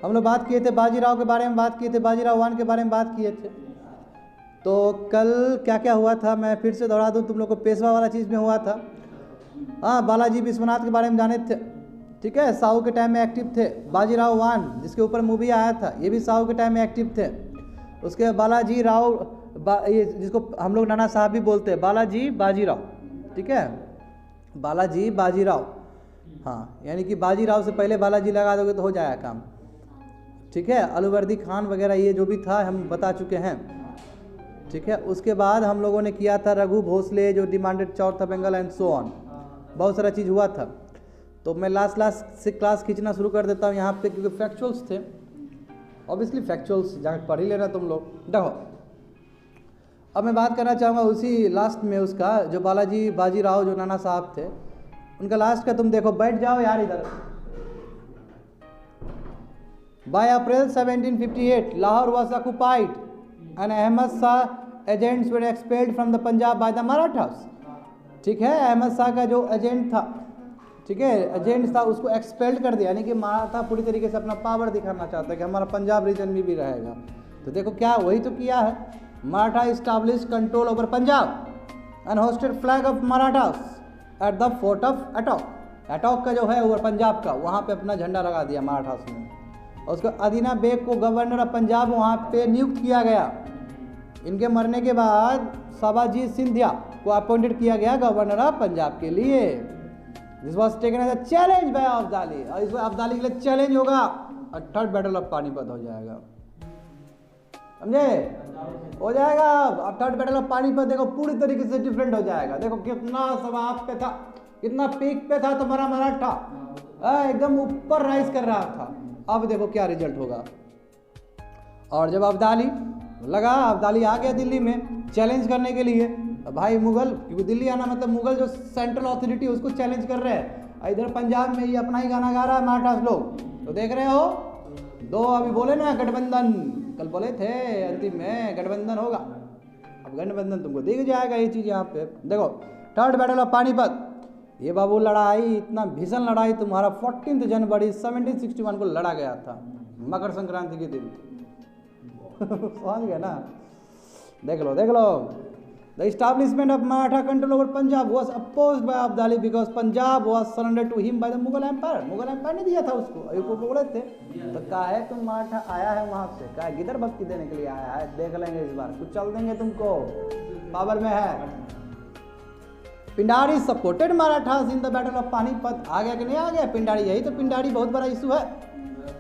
हम लोग बात किए थे बाजीराव के बारे में, बात किए थे बाजीराव वन के बारे में बात किए थे। तो कल क्या क्या हुआ था मैं फिर से दोहरा दूं तुम लोग को। पेशवा वाला चीज़ में हुआ था। हाँ, बालाजी विश्वनाथ के बारे में जाने थे, ठीक है, साहू के टाइम में एक्टिव थे। बाजीराव वन जिसके ऊपर मूवी आया था ये भी साहू के टाइम में एक्टिव थे। उसके बालाजी राव ये जिसको हम लोग नाना साहब भी बोलते हैं, बालाजी बाजीराव, ठीक है, बालाजी बाजीराव। हाँ, यानी कि बाजीराव से पहले बालाजी लगा दोगे तो हो जाएगा काम, ठीक है। अलूवर्दी खान वगैरह ये जो भी था हम बता चुके हैं, ठीक है। उसके बाद हम लोगों ने किया था रघु भोसले जो demanded chauth of Bengal and so on, बहुत सारा चीज़ हुआ था। तो मैं लास्ट से क्लास खींचना शुरू कर देता हूँ यहाँ पे, क्योंकि फैक्चुअल्स थे, ऑब्वियसली फैक्चुअल्स जाकर पढ़ ही लेना तुम लोग। देखो अब मैं बात करना चाहूँगा उसी लास्ट में उसका, जो बालाजी बाजीराव जो नाना साहब थे उनका लास्ट का। तुम देखो, बैठ जाओ यार इधर। By April 1758 Lahore was occupied and Ahmad Shah agents were expelled from the Punjab by the Marathas, ठीक है। अहमद शाह का जो एजेंट था, ठीक है, एजेंट था, उसको एक्सपेल्ड कर दिया, यानी कि मराठा पूरी तरीके से अपना पावर दिखाना चाहता है कि हमारा पंजाब रीजन में भी रहेगा। तो देखो क्या वही तो किया है, Maratha establish control over Punjab and hosted flag of Marathas at the fort of Attock. Attock का जो है ओवर पंजाब का, वहाँ पे अपना झंडा लगा दिया मराठास ने। और उसको अदीना बेग को गवर्नर ऑफ पंजाब वहाँ पे नियुक्त किया गया। इनके मरने के बाद साबाजी सिंधिया को अपॉइंटेड किया गया गवर्नर ऑफ पंजाब के लिए। This was taken as a challenge by Abdali, और इसमें अब्दाली के लिए चैलेंज होगा और थर्ड बैटल ऑफ पानीपत हो जाएगा, समझे, हो जाएगा। अब थर्ड बैटल ऑफ पानीपत देखो पूरी तरीके से डिफरेंट हो जाएगा। देखो कितना सवाब पे था, कितना पीक पे था तुम्हारा मराठा, एकदम ऊपर राइज कर रहा था। अब देखो क्या रिजल्ट होगा। और जब अब्दाली लगा, अब्दाली आ गया दिल्ली में चैलेंज करने के लिए, भाई मुगल, क्योंकि दिल्ली आना मतलब मुगल जो सेंट्रल अथॉरिटी उसको चैलेंज कर रहे हैं। इधर पंजाब में ये अपना ही गाना गा रहा है मराठास लोग, तो देख रहे हो। दो अभी बोले ना गठबंधन, कल बोले थे अंतिम में गठबंधन होगा, अब गठबंधन तुमको दिख जाएगा ये चीज़ यहाँ पे। देखो थर्ड बैटल ऑफ पानीपत, ये बाबू लड़ाई, इतना भीषण लड़ाई तुम्हारा 14 जनवरी 1761 को लड़ा गया था, मकर संक्रांति के दिन। समझ गया ना, देख लो देख लो। The establishment of Maratha control over Punjab was opposed by Abdali because Punjab was surrender to him by the Mughal empire. Mughal empire ने दिया था उसको, अभी को बोले थे। तो कहा है तुम मराठा आया है वहाँ से, कहा गिदर भक्ति देने के लिए आया है, देख लेंगे इस बार, कुछ चल देंगे तुमको, पावर में है। Pindari supported Marathas in the battle of Panipat. आ गया कि नहीं आ गया पिंडारी? यही तो पिंडारी बहुत बड़ा इशू है,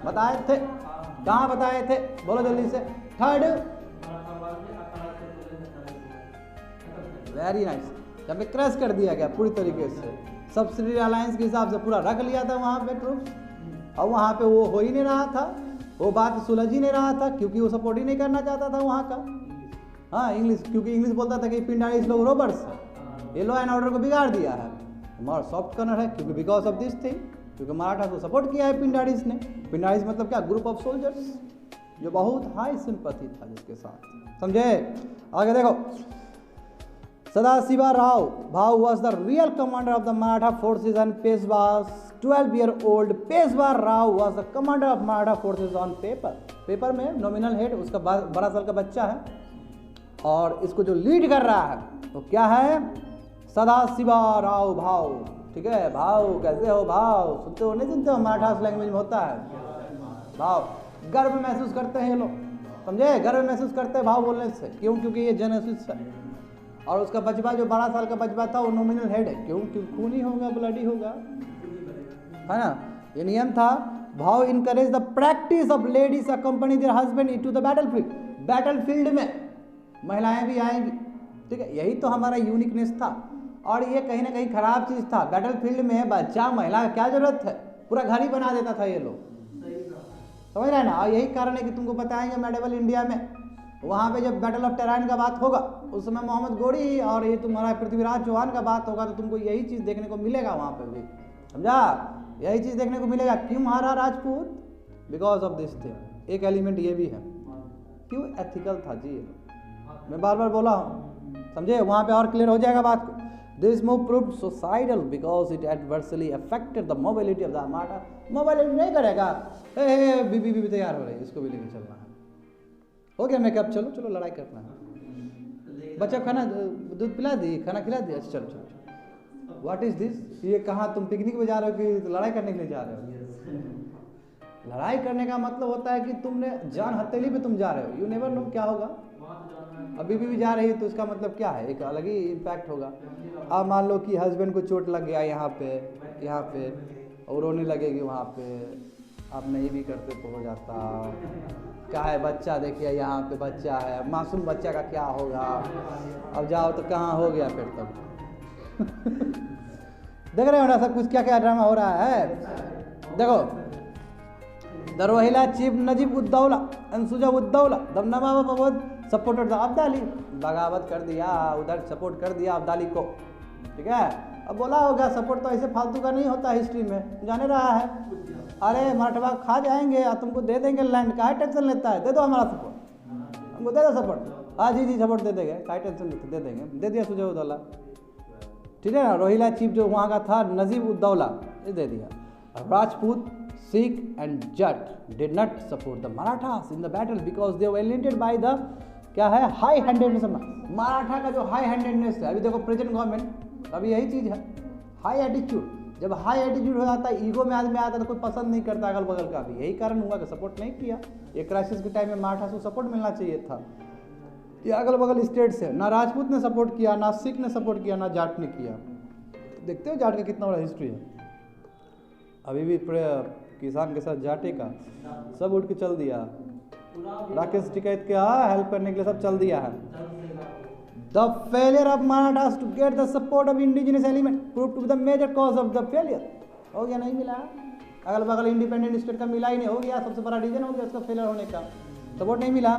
बताए थे, कहाँ बताए थे, बोलो जल्दी से। थर्ड, वेरी नाइस, जब पे क्रैश कर दिया गया पूरी तरीके से, सब्सिडी अलायंस के हिसाब से पूरा रख लिया था वहाँ पे ट्रूप्स, और वहाँ पे वो हो ही नहीं रहा था, वो बात सुलझ ही नहीं रहा था, क्योंकि वो सपोर्ट ही नहीं करना चाहता था वहाँ का। हाँ इंग्लिश, क्योंकि इंग्लिश बोलता था कि पिंडारी इस लोग रोबर्स, ये लॉ एंड ऑर्डर को बिगाड़ दिया है, हमारा सॉफ्ट कॉर्नर है, क्योंकि बिकॉज ऑफ दिस थिंग, क्योंकि मराठा को सपोर्ट किया है पिंडारीज ने। पिंडारीज मतलब क्या, ग्रुप ऑफ सोल्जर्स जो बहुत हाई सिंपैथी था जिसके साथ, समझे। आगे देखो, सदाशिवा राव भाव was the real commander of the Maratha forces and Peshwa's 12-year-old Peshwa Rao was the commander of Maratha forces on paper। Paper में नॉमिनल हेड उसका 12 साल का बच्चा है, और इसको जो लीड कर रहा है वो क्या है, सदाशिवा राव भाव, ठीक है। भाव कैसे हो, भाव सुनते हो नहीं सुनते हो, मराठा लैंग्वेज में होता है भाव। गर्व महसूस करते हैं ये लोग, समझे, गर्व महसूस करते हैं भाव बोलने से। क्यों? क्योंकि ये जेनेसिस है, और उसका बचपा जो 12 साल का बचपा था वो नॉमिनल हेड है। क्यों? क्योंकि खूनी होगा, ब्लडी होगा, है ना, ये नियम था। भाव encourage the practice of ladies accompany there husband into the battlefield. Battlefield में महिलाएं भी आएंगी, ठीक है, यही तो हमारा यूनिकनेस था। और ये कहीं ना कहीं खराब चीज़ था, बैटलफील्ड में बच्चा महिला का क्या जरूरत है, पूरा घर ही बना देता था ये लोग, समझ रहे हैं ना। और यही कारण है कि तुमको बताएंगे मेडिवल इंडिया में, वहाँ पे जब बैटल ऑफ टेराइन का बात होगा उस समय मोहम्मद गोरी और ये तुम्हारा पृथ्वीराज चौहान का बात होगा, तो तुमको यही चीज़ देखने को मिलेगा वहाँ पे भी, समझा, यही चीज़ देखने को मिलेगा। क्यों हारा Rajput? Because of this thing. एक एलिमेंट ये भी है, क्यों एथिकल था जी, मैं बार बार बोला हूँ, समझे, वहाँ पे और क्लियर हो जाएगा बात को। This move proved suicidal because it adversely affected the mobility of the Maratha. Mobility नहीं करेगा, बीबी तैयार हो रही है, इसको भी लेके चलना है, हो गया मेकअप, चलो चलो लड़ाई करना है, बच्चा खाना दूध पिला दी, खाना खिला दिया, चलो चलो चलो। What is this? ये कहाँ तुम पिकनिक में जा रहे हो कि लड़ाई करने के लिए जा रहे हो? लड़ाई करने का मतलब होता है कि तुमने जान हथेली पे तुम जा रहे हो, यू नेवर नो क्या होगा। अभी भी जा रही है तो इसका मतलब क्या है, एक अलग ही इम्पैक्ट होगा। अब मान लो कि हस्बैंड को चोट लग गया यहाँ पे और रोने लगेगी वहाँ पे, आप नहीं भी करते तो हो जाता। क्या है, बच्चा देखिए यहाँ पे बच्चा है, मासूम बच्चा का क्या होगा, अब जाओ तो कहाँ हो गया फिर तब। देख रहे हो ना सब कुछ क्या क्या ड्रामा हो रहा है। देखो, the Rohilla chief Najib Uddaula and Shuja Uddaula the Nawab Awadh supported the Abdali, बगावत कर दिया, उधर सपोर्ट कर दिया अब्दाली को, ठीक है। अब बोला होगा सपोर्ट तो ऐसे फालतू का नहीं होता, हिस्ट्री में जाने रहा है। अरे मराठवा खा जाएंगे और तुमको दे देंगे लैंड, काहे टेंशन लेता है, दे दो हमारा सपोर्ट, हमको दे दो सपोर्ट। हाँ जी सपोर्ट दे देंगे, काहे टेंशन लेते, दे देंगे, दे दिया सुजब उद्दौला, ठीक है ना। रोहिला चीफ जो वहाँ का था नजीब उद्दौला, ये दे दिया। Rajput, Sikh and Jat did not support the Marathas in the battle because they were alienated by the क्या है हाई हैंडेडनेस। मराठा का जो हाई हैंडेडनेस है, अभी देखो प्रेजेंट गवर्नमेंट अभी यही चीज़ है, हाई एटीट्यूड। जब हाई एटीट्यूड हो जाता है, ईगो में आदमी आता है तो कोई पसंद नहीं करता अगल बगल का भी, यही कारण हुआ कि सपोर्ट नहीं किया। ये क्राइसिस के टाइम में मराठा को सपोर्ट मिलना चाहिए था। ये अगल बगल स्टेट से ना राजपूत ने सपोर्ट किया, ना सिख ने सपोर्ट किया, ना जाट ने किया। देखते हो जाट का कितना बड़ा हिस्ट्री है। अभी भी किसान के साथ जाटे का सब उठ के चल दिया, राकेश टिकैत के हेल्प करने के लिए सब चल दिया है। The failure of Marathas to get the support of indigenous element prove to be the major cause of the failure. हो गया, नहीं मिला, अगल बगल इंडिपेंडेंट स्टेट का मिला ही नहीं, हो गया सबसे बड़ा रीजन हो गया उसका फेलियर होने का, सपोर्ट नहीं मिला।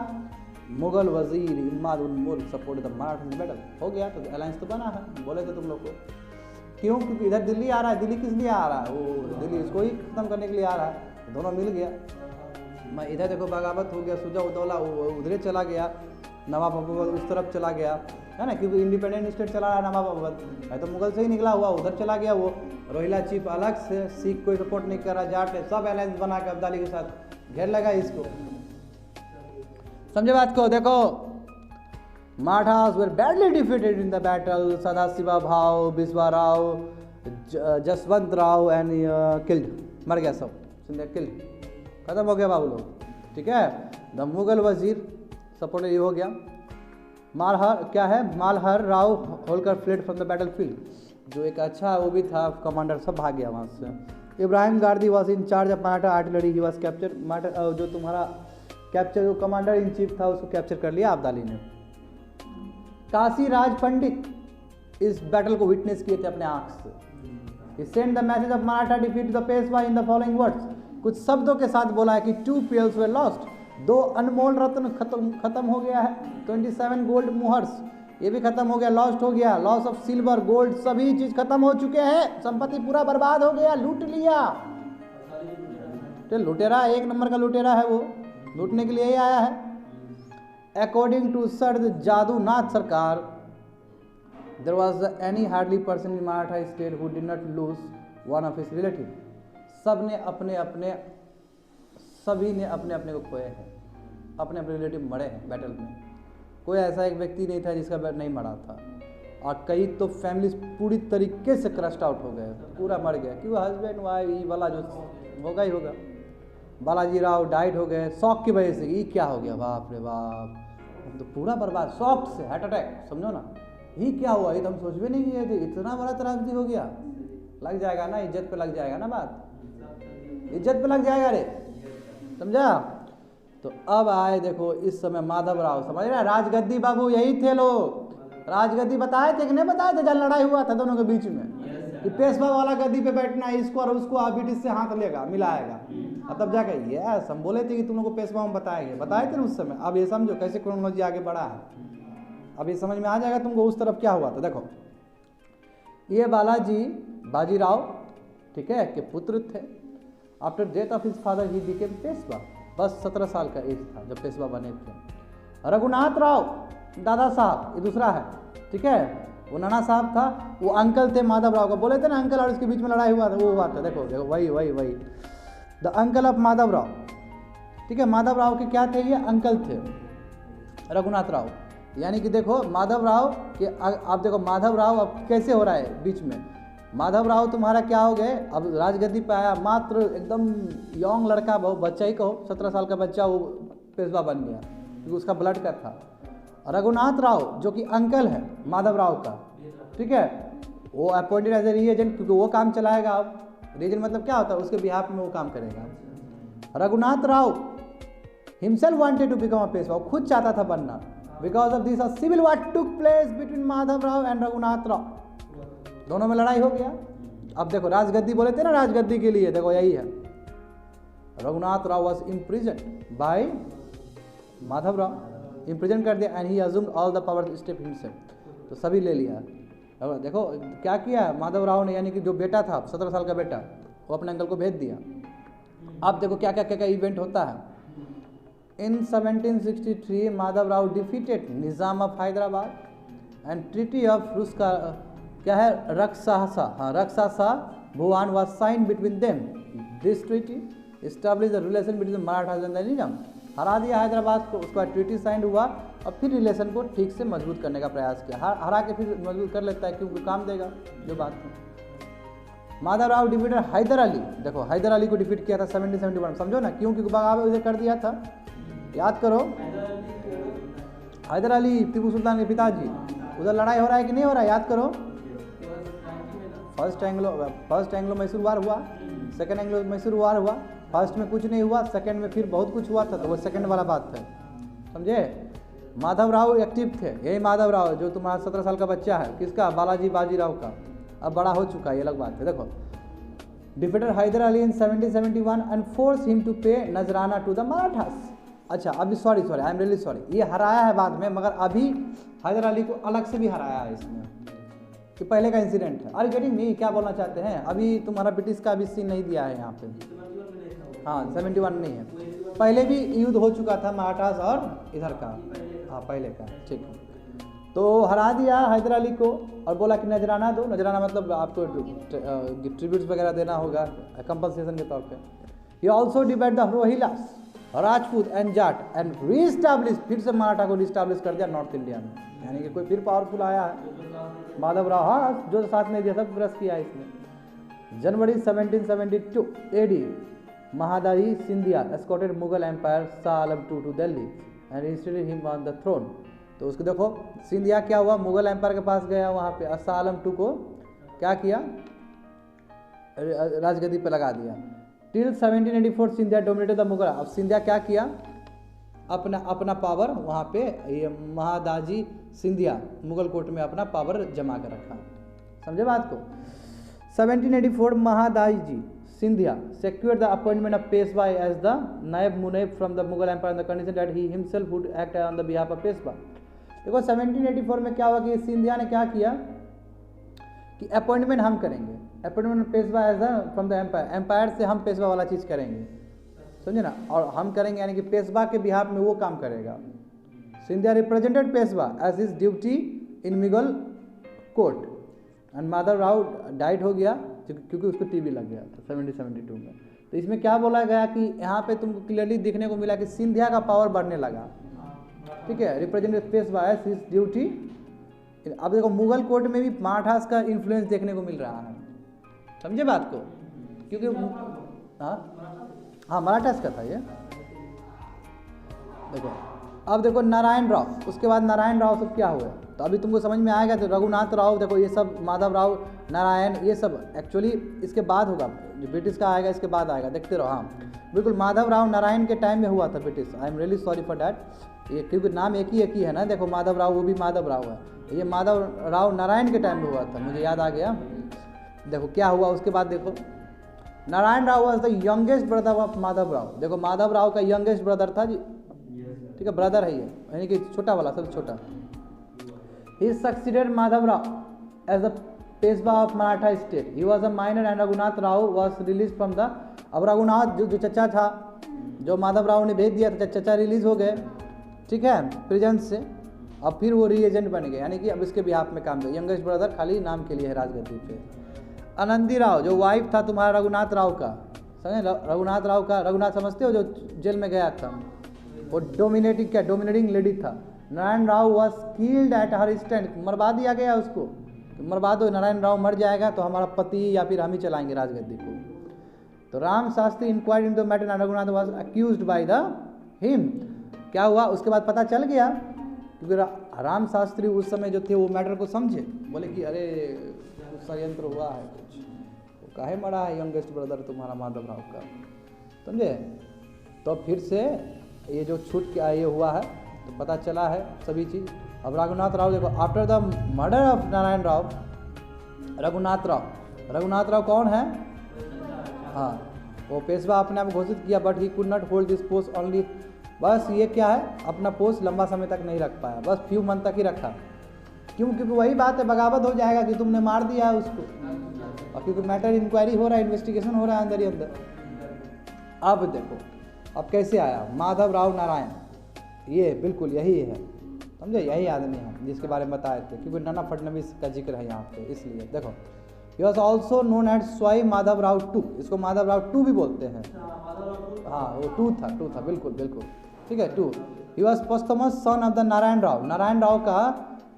मुगल वजीर इमाद उल मुल्क सपोर्ट द मराठा बैटल, हो गया, तो अलायंस तो बना है, बोले थे तुम लोग को। क्यों? क्योंकि इधर दिल्ली आ रहा है, दिल्ली किस लिए आ रहा है, वो दिल्ली इसको ही खत्म करने के लिए आ रहा है, दोनों मिल गया। मैं इधर देखो बगावत हो गया, सुजब उद्दौला उधर चला गया, नवाब अवध उस तरफ चला गया, है ना, क्योंकि इंडिपेंडेंट स्टेट चला रहा है नवाब अवध, है तो मुगल से ही निकला हुआ, उधर चला गया वो। रोहिला चीफ अलग से, सिख कोई सपोर्ट नहीं कर रहा, जाट सब अलायंस बना के अब्दाली के साथ घेर लगा इसको। समझे बात को? देखो, Marathas were badly defeated in the battle. Sadasiva Bhau, Biswa Rao, Jaswant Rao and killed, मर गया सब, killed, खत्म हो गया बाबू लोग, ठीक है। द मुगल वजीर सपोर्ट ये हो गया। मालहर क्या है, Malhar Rao Holkar fled from the battle field, जो एक अच्छा वो भी था कमांडर, सब भाग गया वहाँ से। Ibrahim Gardi was in charge of Maratha artillery, he was capture, जो तुम्हारा कैप्चर जो कमांडर इन चीफ था उसको कैप्चर कर लिया अब्दाली ने। काशी राज पंडित इस बैटल को विटनेस किए थे अपने आंख से। He sent the message of Maratha defeat to the Peshwa in the following words, कुछ शब्दों के साथ बोला है कि 2 pearls were lost, 2 अनमोल रत्न खत्म हो गया है, 27 गोल्ड मुहर्स ये भी खत्म हो गया, लॉस्ट हो गया, लॉस ऑफ सिल्वर गोल्ड सभी चीज खत्म हो चुके हैं, संपत्ति पूरा बर्बाद हो गया, लूट लिया। तो लुटेरा एक नंबर का लुटेरा है, वो लूटने के लिए ही आया है। According to Sir Jadunath Sarkar, there was any hardly person in Maratha state who did not lose one of his relatives. सभी ने अपने अपने को खोए हैं, अपने अपने रिलेटिव मरे हैं बैटल में। कोई ऐसा एक व्यक्ति नहीं था जिसका बैट नहीं मरा था, और कई तो फैमिली पूरी तरीके से क्रस्ट आउट हो गए, पूरा मर गया, क्योंकि हस्बैंड वाइफ ये वाला जो होगा ही होगा। बालाजी राव डाइट हो गए शॉक की वजह से, ये क्या हो गया, बाप रे बाप, तो पूरा बर्बाद, शॉक से हार्ट अटैक, समझो ना, ये क्या हुआ, ये तो हम सोच भी नहीं किए थे, इतना बड़ा त्रासदी हो गया। लग जाएगा ना, इज्जत पे लग जाएगा ना, बात इज्जत पे लग जाएगा रे, समझा। तो अब आए देखो इस समय माधव राव, समझ रहे, राजगद्दी बाबू यही थे लोग, राजगद्दी बताए थे कि नहीं बताए थे, जब लड़ाई हुआ था दोनों के बीच में कि पेशवा वाला गद्दी पे बैठना है, इसको और उसको ब्रिटिश से हाथ लेगा मिलाएगा, और तब जाके यस हम बोले थे कि तुम लोग को पेशवा हम बताए थे ना उस समय। अब ये समझो कैसे क्रोनोलॉजी आगे बढ़ा है, अब ये समझ में आ जाएगा तुमको उस तरफ क्या हुआ था। देखो ये बालाजी बाजीराव, ठीक है, के पुत्र थे। After death of his father he became Peshwa, बस 17 साल का एज था जब पेशवा बने थे। रघुनाथ राव दादा साहब ये दूसरा है, ठीक है, वो नाना साहब था, वो अंकल थे माधव राव का, बोले थे ना अंकल और उसके बीच में लड़ाई हुआ था, वो हुआ था। देखो देखो वही the uncle of Madhav Rao. ठीक है, माधव राव के क्या थे, ये अंकल थे रघुनाथ राव। यानी कि देखो माधव राव के, आप देखो माधव राव अब कैसे हो रहा है बीच में। माधव राव तुम्हारा क्या हो गए, अब राजगद्दी पे आया, मात्र एकदम यंग लड़का, बहुत बच्चा ही कहो, 17 साल का बच्चा वो पेशवा बन गया, क्योंकि उसका ब्लड का था। रघुनाथ राव जो कि अंकल है माधव राव का, ठीक है, वो अपॉइंटेड एज ए री एजेंट, क्योंकि वो काम चलाएगा। अब री एजेंट मतलब क्या होता है, उसके बिहाफ में वो काम करेगा। Raghunath Rao himself wanted to become a Peshwa, खुद चाहता था बनना। Because of this a civil war took place between Madhav Rao and Raghunath Rao, दोनों में लड़ाई हो गया। अब देखो राजगद्दी बोले थे ना, राजगद्दी के लिए देखो यही है, Raghunath Rao was imprison by Madhav Rao, imprison कर दिया and he assumed all the power step himself, तो सभी ले लिया। अब देखो क्या किया माधव राव ने, यानी कि जो बेटा था 17 साल का बेटा, वो अपने अंकल को भेज दिया। अब देखो क्या क्या क्या क्या इवेंट होता है। In 1763 Madhav Rao defeated Nizam of Hyderabad and treaty of रुस्का, क्या है, Rakshasbhuvan was sign between them. This treaty establish the relation between Marathas and the Nizam, हरा दिया हैदराबाद को, उसके बाद ट्रीटी साइन हुआ और फिर रिलेशन को ठीक से मजबूत करने का प्रयास किया। हरा के फिर मजबूत कर लेता है क्योंकि काम देगा जो बात है। माधव राव डिफीटेड हैदर अली, देखो हैदर अली को डिफीट किया था 1771, समझो ना क्यों, क्योंकि बगावत उधर कर दिया था, याद करो। हैदर अली टीपू सुल्तान के पिताजी, उधर लड़ाई हो रहा है कि नहीं हो रहा है, याद करो। फर्स्ट एंग्लो मैसूर वार हुआ, सेकंड एंग्लो मैसूर वार हुआ, फर्स्ट में कुछ नहीं हुआ, सेकंड में फिर बहुत कुछ हुआ था, तो वो सेकंड वाला बात है, समझे। माधव राव एक्टिव थे, यही माधव राव जो तुम्हारा 17 साल का बच्चा है, किसका, बालाजी बाजीराव का, अब बड़ा हो चुका है, ये अलग बात है। देखो defeated Haider Ali in 1771 and force him to pay nazrana to the Marathas. अच्छा अभी sorry I am really sorry, ये हराया है बाद में, मगर अभी हैदर अली को अलग से भी हराया है इसमें, कि पहले का इंसिडेंट है। आर गेटिंग मी, क्या बोलना चाहते हैं, अभी तुम्हारा ब्रिटिश का अभी सीन नहीं दिया है यहाँ पे, हाँ 71 नहीं है, पहले भी युद्ध हो चुका था मराठास और इधर का, हाँ पहले का, ठीक है। तो हरा दिया हैदर अली को और बोला कि नजराना दो, नजराना मतलब आपको ट्रिब्यूट्स वगैरह देना होगा कंपनसेशन के तौर पे। He also debate the Rohillas, Rajput and Jat and reestablish, फिर से मराठा को रीस्टैब्लिश कर दिया नॉर्थ इंडिया में, यानी कि कोई फिर पावरफुल आया है माधव राव, हाँ जो साथ में दिया सब ब्रश किया इसने। January 1772 AD Mahadaji Scindia escorted Mughal empire Shah Alam II to Delhi and instated him on the throne. तो उसको देखो सिंधिया क्या हुआ, मुगल एम्पायर के पास गया, वहाँ पे शाह आलम II को क्या किया, राजगद्दी पे लगा दिया। Till 1784 Scindia dominated the Mughal, अब सिंधिया क्या किया, अपना पावर वहाँ पे, ये महादाजी सिंधिया मुगल कोर्ट में अपना पावर जमा कर रखा, समझे बात को। 1784 Mahadaji Scindia secured the appointment of Peshwa as the Naib Munib from the Mughal Empire on the condition that he himself would act on the behalf of Peshwa। देखो 1784 में क्या हुआ कि सिंधिया ने क्या किया कि अपॉइंटमेंट हम करेंगे, appointment Peshwa as the from the empire, empire से हम पेशवा वाला चीज़ करेंगे, समझे ना, और हम करेंगे यानी कि पेशवा के बिहाफ में वो काम करेगा। Scindia represented Peshwa as his duty in Mughal court and Madhav Rao died हो गया क्योंकि उसको टीबी लग गया था 1772 में। तो इसमें क्या बोला गया कि यहाँ पे तुमको क्लियरली देखने को मिला कि सिंधिया का पावर बढ़ने लगा, ठीक है, representative Peshwa as his duty. अब देखो मुगल कोर्ट में भी मराठास का इन्फ्लुएंस देखने को मिल रहा है, समझे बात को, क्योंकि हाँ मराठास का था ये। देखो अब देखो नारायण राव, उसके बाद नारायण राव सब क्या हुए, तो अभी तुमको समझ में आएगा। तो रघुनाथ राव देखो, ये सब माधव राव, नारायण, ये सब एक्चुअली इसके बाद होगा, जो ब्रिटिश का आएगा इसके बाद आएगा, देखते रहो। हाँ बिल्कुल माधव राव नारायण के टाइम में हुआ था British, I am really sorry for that, ये क्योंकि नाम एक ही है ना, देखो माधव राव वो भी माधव राव है, ये माधव राव नारायण के टाइम में हुआ था, मुझे याद आ गया। देखो क्या हुआ उसके बाद, देखो Narayan Rao was the youngest brother of Madhav Rao. देखो माधव राव का यंगेस्ट ब्रदर था जी, ठीक है, ब्रदर है ये, यानी कि छोटा वाला, सबसे छोटा। He succeeded Madhav Rao as the Peshwa of Maratha state, he was a minor and Raghunath Rao was release from the. अब रघुनाथ जो चचा था, जो माधव राव ने भेज दिया था, चचा रिलीज हो गए, ठीक है, प्रिजन से, अब फिर वो रीएजेंट बन गए, यानी कि अब इसके बिहाफ में काम किया। यंगेस्ट ब्रदर खाली नाम के लिए है राजगद्दी पे। आनंदी राव जो वाइफ था तुम्हारा रघुनाथ राव का, समझे, रघुनाथ राव का, रघुनाथ समझते हो जो जेल में गया था, वो डोमिनेटिंग लेडी था। Narayan Rao was killed at her stand, मरवा दिया गया उसको, मरवा दो, नारायण राव मर जाएगा तो हमारा पति या फिर हम ही चलाएंगे राजगद्दी को। तो Ram Shastri inquired into matter and Raghunath was accused by the him. क्या हुआ उसके बाद पता चल गया, क्योंकि राम शास्त्री उस समय जो थे वो मैटर को समझे, बोले कि अरे कुछ षड्यंत्र हुआ है, कुछ वो काहे मरा है यंगेस्ट ब्रदर तुम्हारा माधव राव का, समझे। तो फिर से ये जो छूट के ये हुआ है तो पता चला है सभी चीज़। अब रघुनाथ राव देखो, after the murder of Narayan Rao, Raghunath Rao कौन है, हाँ वो पेशवा अपने आप घोषित किया, but he could not hold this post only, बस ये क्या है अपना पोस्ट लंबा समय तक नहीं रख पाया, बस फ्यू मंथ तक ही रखा। क्यों, क्योंकि वही बात है, बगावत हो जाएगा कि तुमने मार दिया है उसको, और क्योंकि मैटर इंक्वायरी हो रहा है, इन्वेस्टिगेशन हो रहा है अंदर ही अंदर। अब देखो अब कैसे आया माधव राव नारायण, ये बिल्कुल यही है, समझे, यही आदमी है जिसके बारे में बताए थे, क्योंकि नाना फडणवीस का जिक्र है यहाँ पे, इसलिए देखो he was also known as Sawai Madhav Rao two, इसको माधव राव टू भी बोलते हैं, हाँ वो टू था बिल्कुल, ठीक है two. He was posthumous son of the Narayan Rao का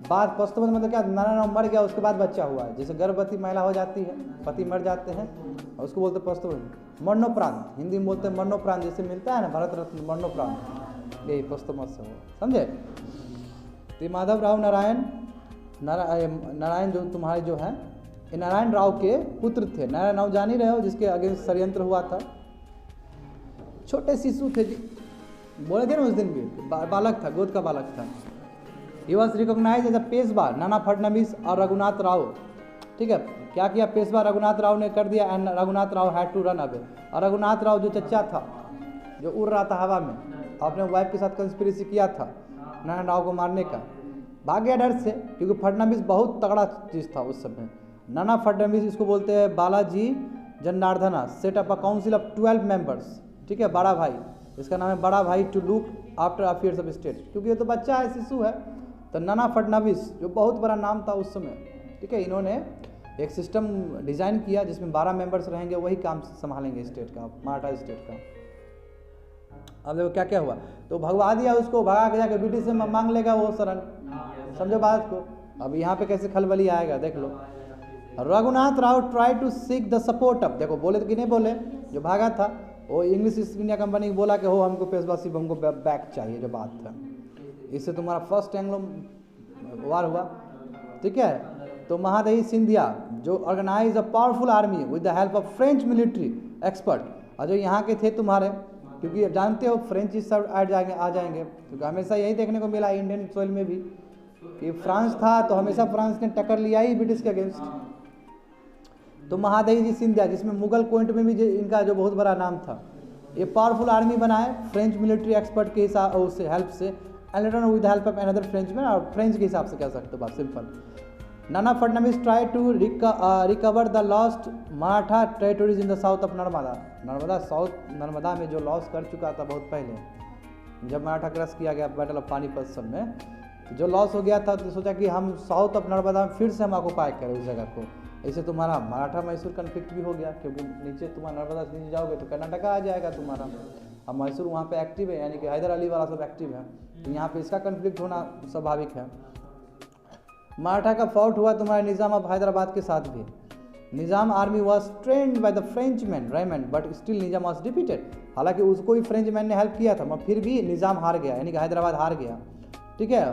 बाद, पोस्टमस मतलब क्या, नारायण राव मर गया उसके बाद बच्चा हुआ है, जैसे गर्भवती महिला हो जाती है, पति मर जाते हैं, और उसको बोलते पोस्टमस। मरणोपरांत हिंदी में बोलते हैं मरणोपरांत, जैसे मिलता है ना भारत रत्न मरणोपरांत, यही पोस्टमस है वो, समझे। तो माधव राव नारायण जो तुम्हारे जो है, ये नारायण राव के पुत्र थे। नारायण राव जान ही रहे हो जिसके अगेंस्ट षड्यंत्र हुआ था, छोटे शिशु थे जी, बोले थे ना उस दिन भी, बालक था, गोद का बालक था। He was recognise as a Peshwa Nana Phadnavis और रघुनाथ राव, ठीक है, क्या किया पेशवा रघुनाथ राव ने कर दिया, and Raghunath Rao had to run away, और रघुनाथ राव जो चच्चा था जो उड़ रहा था हवा में, अपने वाइफ के साथ कंस्पिरेसी किया था नारायण राव को मारने का, भाग गया डर से, क्योंकि फडणवीस बहुत तगड़ा चीज़ था उस समय। नाना फडणवीस इसको बोलते हैं Balaji Janardan, set up a council of 12 members, ठीक है, बड़ा भाई, इसका नाम है बड़ा भाई, to look after affairs of state, क्योंकि ये तो बच्चा है, शिशु है। तो नाना फडणवीस जो बहुत बड़ा नाम था उस समय, ठीक है, इन्होंने एक सिस्टम डिज़ाइन किया जिसमें 12 मेंबर्स रहेंगे, वही काम संभालेंगे स्टेट का, मराठा स्टेट का। अब देखो क्या क्या हुआ, तो भगवा दिया उसको, भगा के जाकर ब्रिटिश से मांग लेगा वो शरण, समझो बात को। अब यहाँ पे कैसे खलबली आएगा देख लो। Raghunath Rao tried to seek the support of, देखो बोले तो कि नहीं बोले, जो भागा था वो इंग्लिश ईस्ट इंडिया कंपनी को बोला कि हो हमको पेशवा सिर्फ हमको बैक चाहिए, जो बात था, इससे तुम्हारा फर्स्ट एंग्लो वार हुआ, ठीक है। तो महादजी सिंधिया जो organise a powerful army with the help of French military expert, और जो यहाँ के थे तुम्हारे, क्योंकि जानते हो फ्रेंच इस सब आ जाएंगे, क्योंकि हमेशा यही देखने को मिला इंडियन सोइल में भी कि फ्रांस था तो हमेशा फ्रांस ने टक्कर लिया ही ब्रिटिश के अगेंस्ट। तो महादजी सिंधिया जिसमें मुगल पॉइंट में भी इनका जो बहुत बड़ा नाम था, ये पावरफुल आर्मी बनाए फ्रेंच मिलिट्री एक्सपर्ट के हिसाब उससे हेल्प से, and later with the help of another Frenchman, और फ्रेंच के हिसाब से कह सकते हो बात simple. Nana Phadnavis try to recover the lost Maratha territories in the south of Narmada में जो लॉस कर चुका था बहुत पहले, जब मराठा क्रश किया गया बैटल ऑफ पानीपत सब में, तो जो लॉस हो गया था, तो सोचा कि हम साउथ ऑफ नर्मदा में फिर से हम ऑक्युपाई करें उस जगह को। ऐसे तुम्हारा मराठा मैसूर कन्फ्लिक्ट भी हो गया, क्योंकि नीचे तुम्हारा नर्मदा से नीचे जाओगे तो कर्नाटका आ जाएगा तुम्हारा, अब मैसूर वहाँ पे एक्टिव है, यानी कि हैदर अली वाला सब एक्टिव है, तो यहाँ पे इसका कन्फ्लिक्ट होना स्वाभाविक है। मराठा का फाउट हुआ तुम्हारे निज़ाम ऑफ हैदराबाद के साथ भी। Nizam army was trained by the French man Raymond, but still Nizam was defeated, हालांकि उसको भी फ्रेंच मैन ने हेल्प किया था, मगर फिर भी निज़ाम हार गया, यानी कि हैदराबाद हार गया, ठीक है।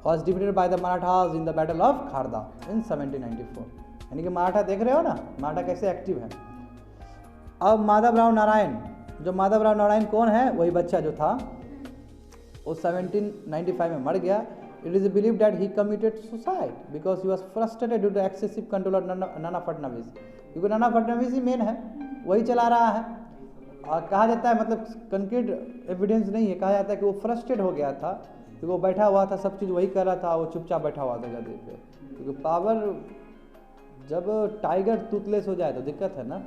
Was defeated by the Marathas in the battle of Kharda in 1794, यानी कि मराठा देख रहे हो ना, मराठा कैसे एक्टिव है। अब माधव राव नारायण, जो माधव राव नारायण कौन है, वही बच्चा जो था वो 1795 में मर गया। It is believed that he committed suicide because he was frustrated due to excessive control of Nana Phadnavis, क्योंकि नाना फडणवीस ही मेन है, वही चला रहा है, और कहा जाता है, मतलब कंक्रीट एविडेंस नहीं है, कहा जाता है कि वो फ्रस्ट्रेट हो गया था, क्योंकि वो बैठा हुआ था, सब चीज़ वही कर रहा था, वो चुपचाप बैठा हुआ था गद्दी पे, क्योंकि पावर जब टाइगर टूथलेस हो जाए तो दिक्कत है ना,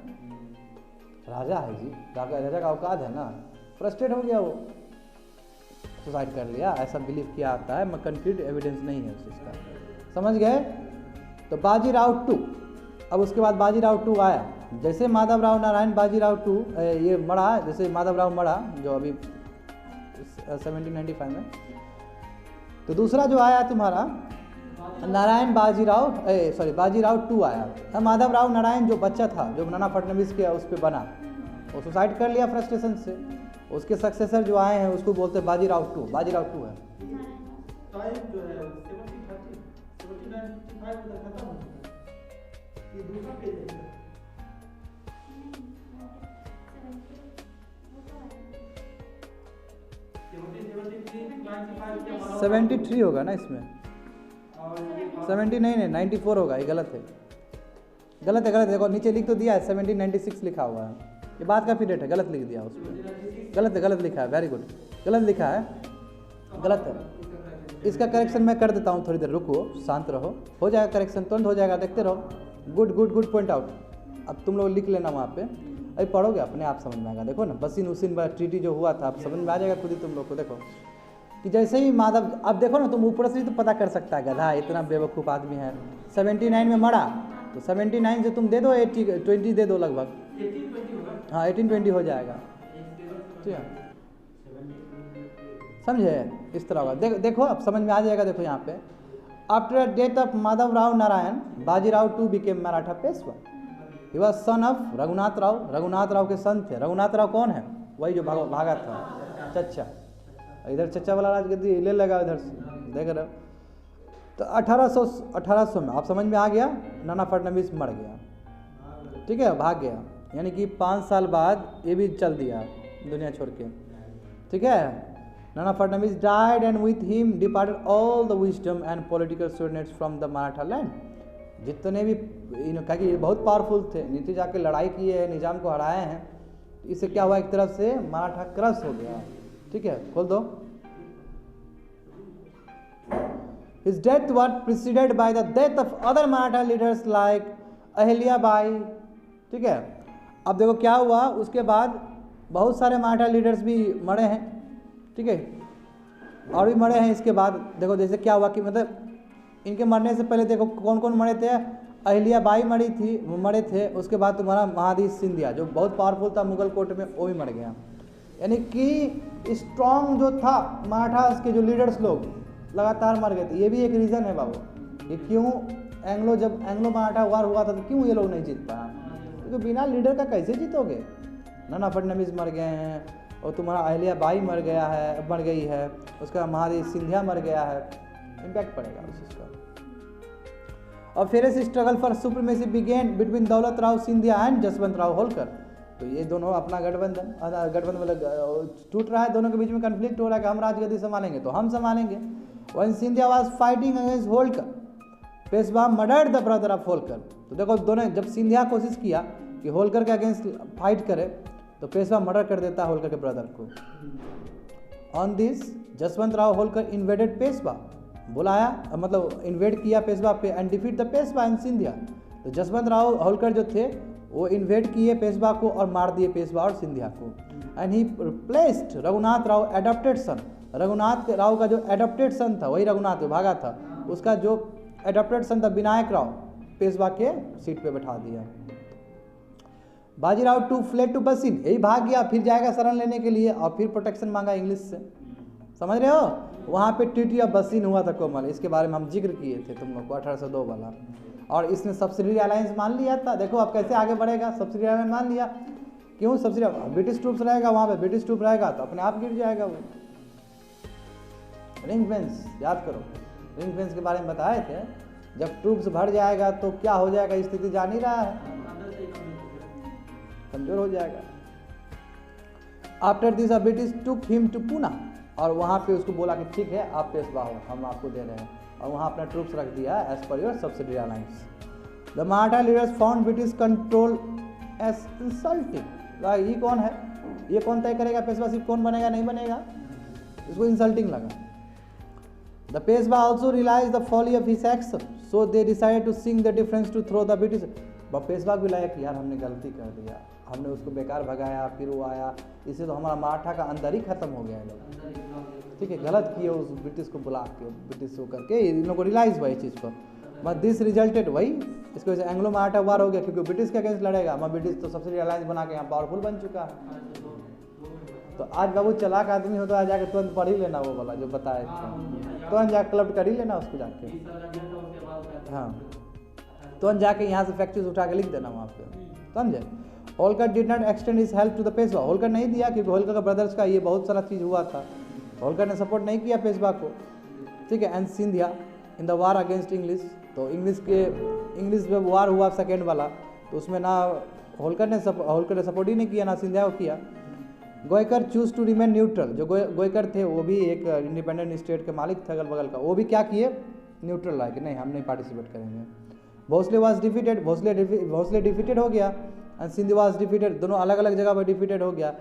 राजा है जी, राजा का औकात है ना, फ्रस्ट्रेट हो गया वो। सुसाइड कर लिया, ऐसा बिलीव किया जाता है, मगर कंक्रीट एविडेंस नहीं है उस चीज़ का। समझ गए? तो बाजीराव 2, अब उसके बाद बाजीराव 2 आया। जैसे माधवराव नारायण बाजीराव 2 ये मरा, जैसे माधवराव मरा जो अभी 1795 में, तो दूसरा जो आया तुम्हारा नारायण बाजीराव 2 आया। माधवराव नारायण जो बच्चा था, जो नाना फडणवीस के उस पर बना, वो सुसाइड कर लिया फ्रस्ट्रेशन से। उसके सक्सेसर जो आए हैं उसको बोलते हैं बाजीराव 2 है। सेवेंटी 73 होगा ना इसमें, 70 नहीं 94 होगा, ये गलत है। देखो नीचे लिख तो दिया है 1796 लिखा हुआ है, ये बात का पीरियड है, गलत लिख दिया उसमें, गलत लिखा है, वेरी गुड, गलत लिखा है, गलत है। इसका करेक्शन मैं कर देता हूँ, थोड़ी देर रुको, शांत रहो, हो जाएगा करेक्शन, तुरंत हो जाएगा, देखते रहो। Good point out. अब तुम लोग लिख लेना वहाँ पे, अभी पढ़ोगे अपने आप समझ में आएगा। देखो ना, बसीन उसीन ट्रीटी जो हुआ था, अब समझ में आ जाएगा खुद ही तुम लोग को। देखो कि जैसे ही माधव, अब देखो ना तुम ऊपर से ही तो पता कर सकता है, गधा इतना बेवकूफ़ आदमी है। 79 में मरा, तो 79 से तुम दे दो 20 दे दो लगभग, हाँ 1820 हो जाएगा, ठीक है, समझे? इस तरह होगा। देखो अब समझ में आ जाएगा। देखो यहाँ पे, after death of Madhavrao Narayan Bajirao 2 became Maratha Peshwa. He was son of Raghunath Rao के सन थे। रघुनाथ राव कौन है? वही जो भागा था, चच्चा। इधर चच्चा वाला राजगद्दी ले लगा इधर से, देख रहे हो। तो 1800 में आप समझ में आ गया, नाना फडणवीस मर गया, ठीक है, भाग गया, यानी कि 5 साल बाद ये भी चल दिया दुनिया छोड़ के, ठीक है। Nana Phadnavis died and with him departed all the wisdom and political students from the Maratha land. जितने भी कहा कि ये बहुत पावरफुल थे, नीचे जाके लड़ाई किए हैं, निजाम को हराए हैं, इससे क्या हुआ, एक तरफ से मराठा क्रश हो गया, ठीक है। खोल दो। His death was preceded by the death of other Maratha leaders like Ahilya Bai, ठीक है। अब देखो क्या हुआ, उसके बाद बहुत सारे मराठा लीडर्स भी मरे हैं, ठीक है, और भी मरे हैं इसके बाद। देखो जैसे क्या हुआ कि मतलब इनके मरने से पहले देखो कौन कौन मरे थे। अहिल्या बाई मरे थे। उसके बाद तुम्हारा महादजी सिंधिया जो बहुत पावरफुल था मुगल कोर्ट में, वो भी मर गया। यानी कि स्ट्रॉन्ग जो था मराठास के जो लीडर्स लोग लगातार मर गए थे। ये भी एक रीज़न है बाबू कि क्यों जब एंग्लो मराठा वार हुआ था तो क्यों ये लोग नहीं जीत पाया, क्योंकि बिना लीडर का कैसे जीतोगे। नाना फडणवीस मर गए हैं, और तुम्हारा अहिल्या बाई मर गई है, उसका महादजी सिंधिया मर गया है, इम्पैक्ट पड़ेगा उस चीज़ का। और फिर इस struggle for supremacy began between Daulat Rao Scindia and Jaswant Rao Holkar. तो ये दोनों अपना गठबंधन मतलब टूट रहा है, दोनों के बीच में कन्फ्लिक्ट हो रहा है कि हम राजगद्दी संभालेंगे तो हम संभालेंगे। When Scindia was fighting against Holkar, Peshwa murdered the brother of Holkar. तो देखो दोनों, जब सिंधिया कोशिश किया कि होलकर के अगेंस्ट फाइट करे तो पेशवा मर्डर कर देता है होलकर के ब्रदर को। On this Jaswant Rao Holkar invaded Peshwa, बुलाया मतलब इन्वेड किया पेशवा पे, and defeat the Peshwa and Scindia. तो जसवंत राव होलकर जो थे वो इन्वेड किए पेशवा को और मार दिए पेशवा और सिंधिया को। And he replaced Raghunath Rao adopted son. Raghunath Rao का जो एडॉप्टेड सन था, वही रघुनाथ जो भागा था, उसका जो एडॉप्टेड सन था विनायक राव, पेशवा के सीट पे बैठा दिया। बाजीराव 2 फ्लेड टू बसीन, यही भाग गया, फिर जाएगा शरण लेने के लिए और फिर प्रोटेक्शन मांगा इंग्लिश से। समझ रहे हो? वहाँ पे ट्रीटी ऑफ बसीन हुआ था कोमल, इसके बारे में हम जिक्र किए थे तुम लोग को 1802 वाला। और इसने सब्सिडी अलायंस मान लिया था। देखो अब कैसे आगे बढ़ेगा, सब्सिडी अलायंस मान लिया। क्यों सब्सिडी? ब्रिटिश ट्रूप्स रहेगा वहाँ पे, ब्रिटिश ट्रूप रहेगा तो अपने आप गिर जाएगा वो। रिंग फेंस याद करो, रिंग फेंस के बारे में बताए थे, जब ट्रूप्स भर जाएगा तो क्या हो जाएगा, स्थिति जान ही रहा है, कमजोर हो जाएगा। After this British took him to Poona, और वहाँ पे उसको बोला कि ठीक है आप पेशवा हो, हम आपको दे रहे हैं, और वहाँ अपना ट्रूप्स रख दिया as per your subsidy alliance. The Maratha leaders found British control as insulting. ये कौन है, ये कौन तय करेगा पेशवाशिप कौन बनेगा नहीं बनेगा, इसको इंसल्टिंग लगा। The Peshwa also realized the folly of his action, so they decided to sing the difference to throw the British. Peshwa को लगा कि यार हमने गलती कर दिया, हमने उसको बेकार भगाया, फिर वो आया, इससे तो हमारा मराठा का अंदर ही खत्म हो गया है लोग। ठीक है, गलत किए उस ब्रिटिश को बुला के, ब्रिटिश को करके इन लोगों को रियलाइज़ हुआ इस चीज़ को, बट दिस रिजल्टेड वही, इसकी वजह से एंग्लो मराठा वार हो गया, क्योंकि ब्रिटिश के अगेंस्ट लड़ेगा, मैं ब्रिटिश तो सबसे अलायंस बना के यहाँ पावरफुल बन चुका है। तो आज बाबू चलाक आदमी हो तो आज जाके तुरंत पढ़ ही लेना वो वाला जो बताए थे, तुरंत जाके क्लब कर ही लेना उसको जाके, हाँ तुरंत जाके यहाँ से फैक्ट्रीज उठा के लिख देना वहाँ पे, समझे। Holkar did not extend his help to the Peshwa, Holkar नहीं दिया क्योंकि होलकर का ब्रदर्स का ये बहुत सारा चीज़ हुआ था, होलकर ने सपोर्ट नहीं किया पेशवा को, ठीक है। And Scindia in the war against English, तो इंग्लिश में वार हुआ सेकेंड वाला, तो उसमें ना होलकर ने सपोर्ट ही नहीं किया, ना सिंधिया को किया। Gaekwad choose to remain neutral, जो गोयकर थे वो भी एक इंडिपेंडेंट स्टेट के मालिक थे अगल बगल का, वो भी क्या किए, न्यूट्रल रहा कि नहीं हम नहीं पार्टिसिपेट करेंगे। Bhosle was defeated, Bhosle defeated हो गया, एंड सिंधी वाज डिफीटेड, दोनों अलग अलग जगह पर डिफीटेड हो गया,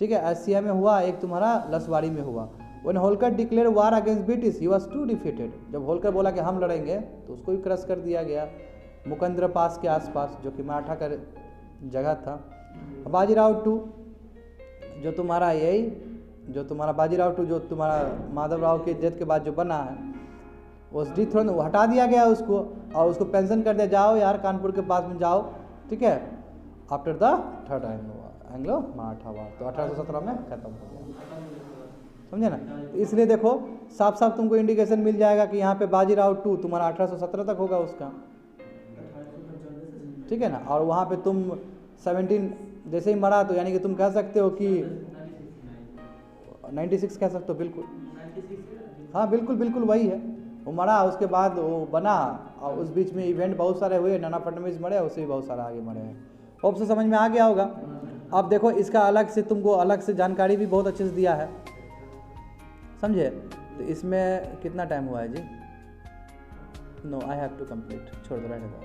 ठीक है। एशिया में हुआ, एक तुम्हारा लसवाड़ी में हुआ। When Holkar declare war against British he was too defeated, जब होलकर बोला कि हम लड़ेंगे तो उसको भी क्रश कर दिया गया मुकंदर पास के आसपास, जो कि मराठा का जगह था। बाजीराव टू जो तुम्हारा यही, जो तुम्हारा बाजीराव टू जो तुम्हारा माधव राव के डेथ के बाद जो बना है, उस डिथ्रोन हटा दिया गया उसको, और उसको पेंशन कर दिया, जाओ यार कानपुर के पास में जाओ, ठीक है। After the third Anglo Maratha war, तो 1817 में खत्म हो गया, समझे ना। तो इसलिए देखो साफ साफ तुमको इंडिकेशन मिल जाएगा कि यहाँ पे बाजीराव टू तुम्हारा 1817 तक होगा उसका, ठीक है ना। और वहाँ पे तुम 17 जैसे ही मरा, तो यानी कि तुम कह सकते हो कि 96 कह सकते हो, बिल्कुल हाँ बिल्कुल बिल्कुल वही है, वो मरा, उसके बाद वो बना, और उस बीच में इवेंट बहुत सारे हुए, नाना फडणवीस मरे, उससे भी बहुत सारा आगे मरे हैं। होप से समझ में आ गया होगा। अब देखो इसका अलग से तुमको अलग से जानकारी भी बहुत अच्छे से दिया है, समझे। तो इसमें कितना टाइम हुआ है जी, no I have to complete, छोड़ दो रहने दो।